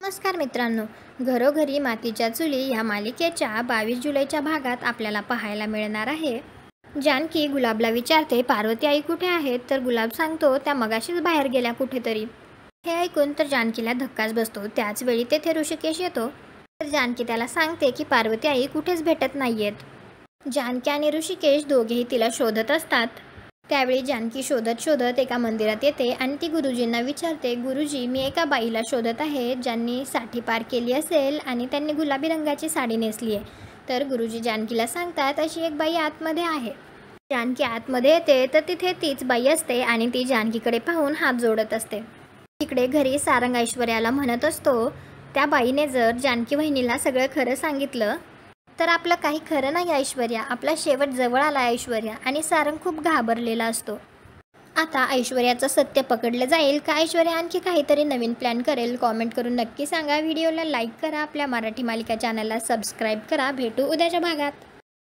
नमस्कार मित्रांनो, घरोघरी मातीच्या चुली या मालिकेच्या 22 जुलैच्या भागात आपल्याला पाहायला मिळणार आहे. जानकी गुलाबला विचारते, पार्वती आई कुठे आहेत? तर गुलाब सांगतो, त्या मगाशीच बाहेर गेल्या कुठेतरी. हे ऐकून तर जानकीला धक्काच बसतो. त्याच वेळी तेथे ऋषिकेश येतो. तर जानकी त्याला सांगते की पार्वती आई कुठेच भेटत नाहीयेत. जानकी आणि ऋषिकेश दोघेही तिला शोधत असतात. त्यावेळी जानकी शोधत शोधत एका मंदिरात येते आणि ती गुरुजींना विचारते, गुरुजी मी एका बाईला शोधत आहे ज्यांनी 60 पार केली असेल आणि त्यांनी गुलाबी रंगाची साडी नेसली आहे. तर गुरुजी जानकीला सांगतात, अशी एक बाई आतमध्ये आहे. जानकी आतमध्ये येते तर तिथे तीच बाई असते आणि ती जानकीकडे पाहून हात जोडत असते. तिकडे घरी सारंग ऐश्वर्याला म्हणत असतो, त्या बाईने जर जानकी वहिनीला सगळं खरं सांगितलं तर आपलं काही खरं नाही ऐश्वर्या, आपला शेवट जवळ आला ऐश्वर्या. आणि सारंग खूप घाबरलेला असतो. आता ऐश्वर्याचं सत्य पकडलं जाईल का ऐश्वर्या आणखी काहीतरी नवीन प्लॅन करेल? कॉमेंट करून नक्की सांगा. व्हिडिओला लाईक करा, आपल्या मराठी मालिका चॅनलला सबस्क्राईब करा. भेटू उद्याच्या भागात.